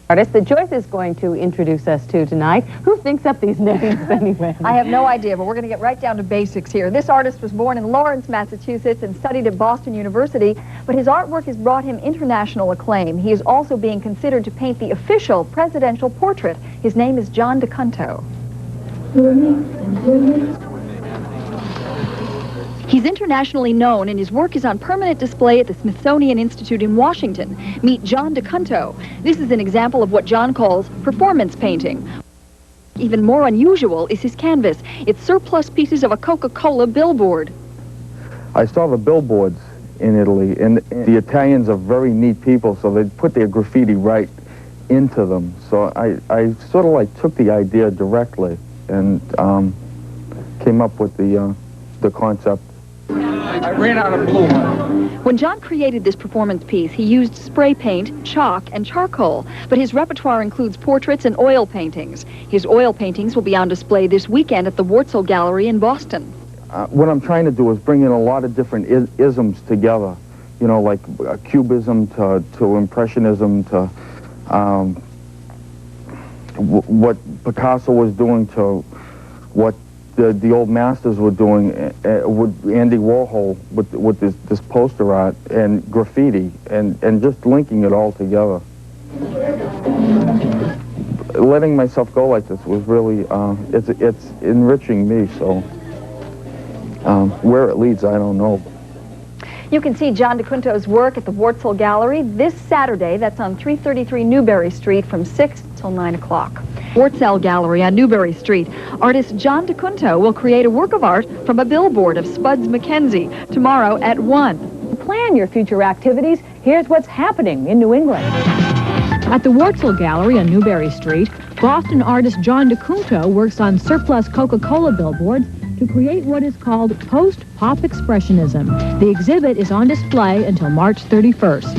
Artist that Joyce is going to introduce us to tonight. Who thinks up these names anyway? I have no idea, but we're going to get right down to basics here. This artist was born in Lawrence, Massachusetts and studied at Boston University, but his artwork has brought him international acclaim. He is also being considered to paint the official presidential portrait. His name is Giovanni Decunto. He's internationally known, and his work is on permanent display at the Smithsonian Institute in Washington. Meet Giovanni Decunto. This is an example of what John calls performance painting. Even more unusual is his canvas. It's surplus pieces of a Coca-Cola billboard. I saw the billboards in Italy, and the Italians are very neat people, so they put their graffiti right into them. So I sort of like took the idea directly and came up with the concept. I ran out of glue. When John created this performance piece, he used spray paint, chalk, and charcoal, but his repertoire includes portraits and oil paintings. His oil paintings will be on display this weekend at the Wurzel Gallery in Boston. What I'm trying to do is bring in a lot of different isms together, you know, like Cubism to Impressionism to what Picasso was doing to what the old masters were doing with Andy Warhol with this poster art and graffiti and just linking it all together. Letting myself go like this was really, it's enriching me, so where it leads, I don't know. You can see Giovanni Decunto's work at the Wurzel Gallery this Saturday. That's on 333 Newberry Street from 6 till 9 o'clock. Wurzel Gallery on Newberry Street. Artist Giovanni Decunto will create a work of art from a billboard of Spuds MacKenzie tomorrow at 1. To plan your future activities, here's what's happening in New England. At the Wurzel Gallery on Newberry Street, Boston artist Giovanni Decunto works on surplus Coca-Cola billboards to create what is called post-pop expressionism. The exhibit is on display until March 31st.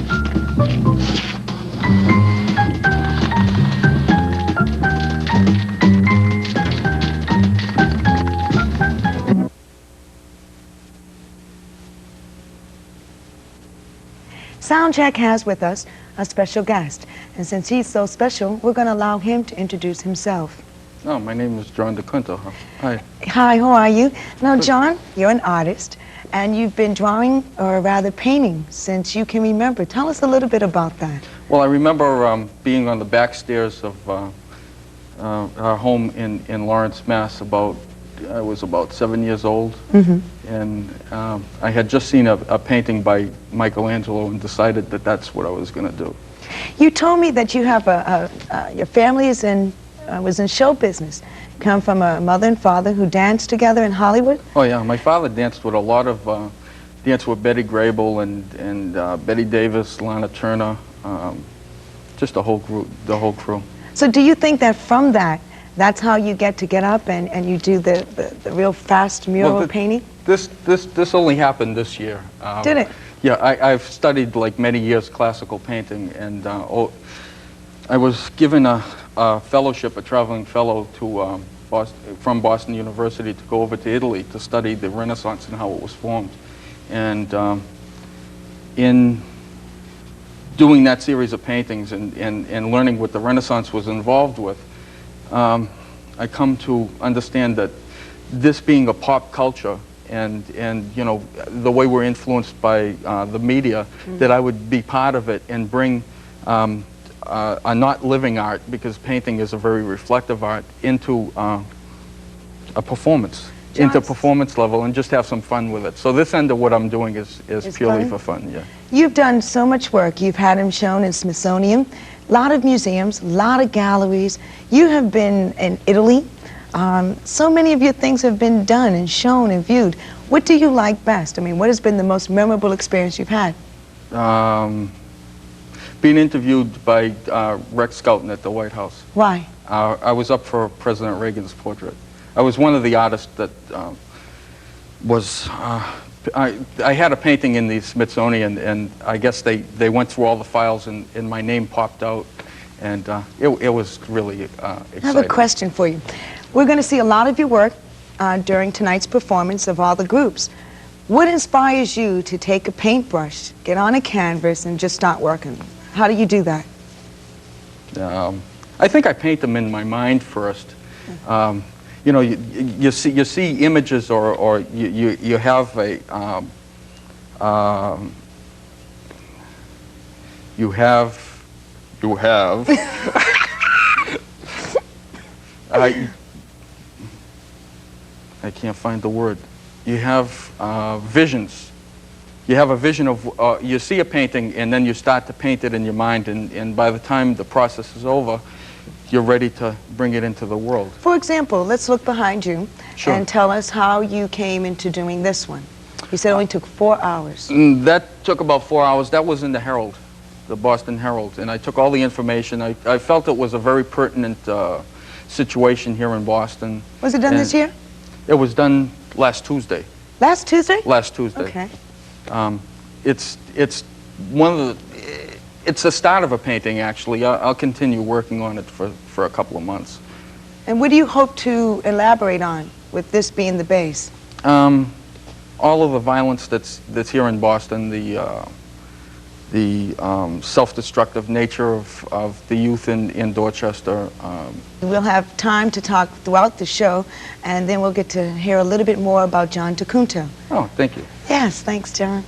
Soundcheck has with us a special guest, and since he's so special, we're going to allow him to introduce himself. Oh, my name is Giovanni Decunto. Hi. Hi, how are you? Now, John, you're an artist, and you've been drawing, or rather painting, since you can remember. Tell us a little bit about that. Well, I remember being on the back stairs of our home in Lawrence, Mass. I was about 7 years old, and I had just seen a painting by Michelangelo and decided that that's what I was going to do. You told me that you have your family is was in show business. Come from a mother and father who danced together in Hollywood? Oh yeah, my father danced with a lot of, danced with Betty Grable and Betty Davis, Lana Turner, just the whole crew. So do you think that from that's how you get up and you do the real fast mural painting? This only happened this year. Did it? Yeah, I've studied like many years classical painting, and I was given a fellowship, a traveling fellow to from Boston University to go over to Italy to study the Renaissance and how it was formed. And in doing that series of paintings and learning what the Renaissance was involved with, I come to understand that this being a pop culture and you know, the way we're influenced by the media, that I would be part of it and bring a not living art, because painting is a very reflective art, into a performance, into performance level, and just have some fun with it. So this end of what I'm doing is purely for fun, yeah. You've done so much work. You've had them shown in Smithsonian, a lot of museums, a lot of galleries. You have been in Italy. So many of your things have been done and shown and viewed. What do you like best? I mean, what has been the most memorable experience you've had? Being interviewed by Rex Skelton at the White House. Why? I was up for President Reagan's portrait. I was one of the artists that was, I had a painting in the Smithsonian, and I guess they went through all the files and my name popped out, and it was really exciting. I have a question for you. We're going to see a lot of your work during tonight's performance of all the groups. What inspires you to take a paintbrush, get on a canvas, and just start working? How do you do that? I think I paint them in my mind first. You know, you see images, or you have a you have I can't find the word. You have visions. You have a vision of, you see a painting, and then you start to paint it in your mind, and by the time the process is over, you're ready to bring it into the world. For example, let's look behind you and tell us how you came into doing this one. You said it only took 4 hours. That took about 4 hours. That was in the Herald, the Boston Herald, and I took all the information. I felt it was a very pertinent situation here in Boston. Was it done this year? It was done last Tuesday. Last Tuesday? Last Tuesday. Okay. It's one of the, it's the start of a painting, actually. I'll continue working on it for a couple of months. And what do you hope to elaborate on with this being the base? All of the violence that's here in Boston, the self-destructive nature of the youth in Dorchester. We'll have time to talk throughout the show, and then we'll get to hear a little bit more about John Decunto. Oh, thank you. Yes, thanks, John.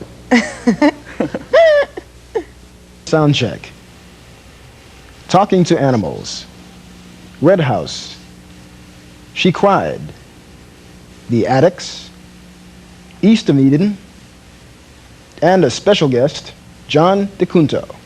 Soundcheck. Talking to Animals. Red House. She Cried. The Addicts. East of Eden. And a special guest, John Decunto.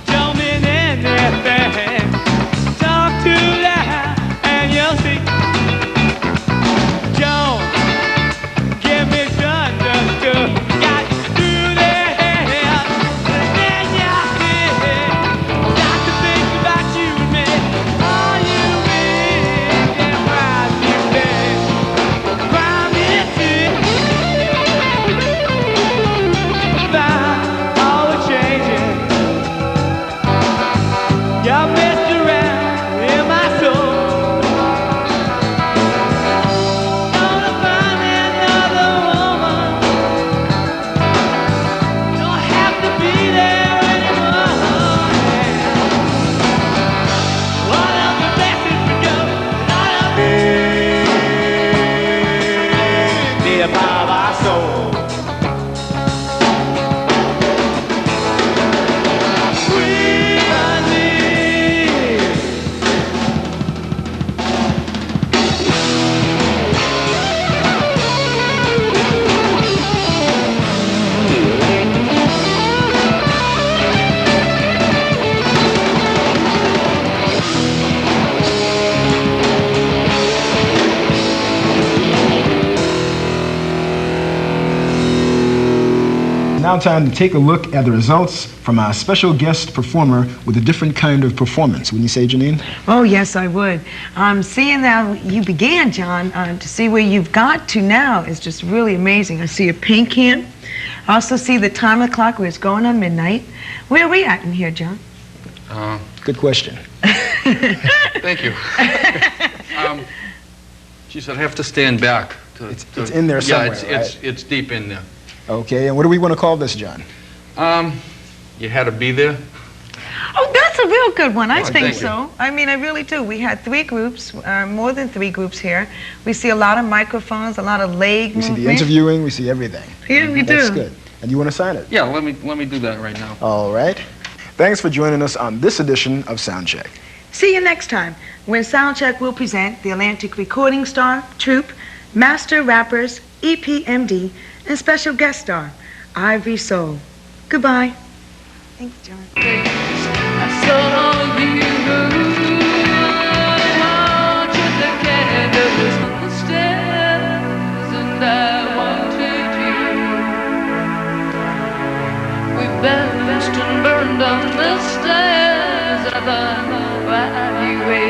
Tell me anything. now time to take a look at the results from our special guest performer with a different kind of performance. Wouldn't you say, Janine? Oh, yes, I would. Seeing how you began, John, to see where you've got to now is just really amazing. I see a paint can. I also see the time of the clock where it's going on midnight. Where are we at in here, John? Good question. Thank you. She said I have to stand back. It's in there somewhere, Yeah, it's deep in there. Okay, and what do we want to call this, John? You had to be there. Oh, that's a real good one. I think thank you. so. I mean, I really do. We had 3 groups, more than 3 groups here. We see a lot of microphones, a lot of leg We see movement. the interviewing, we see everything. Yeah, we do. That's good. And you want to sign it? Yeah, let me do that right now. All right. Thanks for joining us on this edition of Soundcheck. See you next time when Soundcheck will present the Atlantic Recording Star, Troupe, Master Rappers, EPMD, and special guest star, Ivory Soul. Goodbye. Thanks, John. I saw you out with the candles on the stairs, and I wanted you. We belched and burned on the stairs, and I thought, why you waited?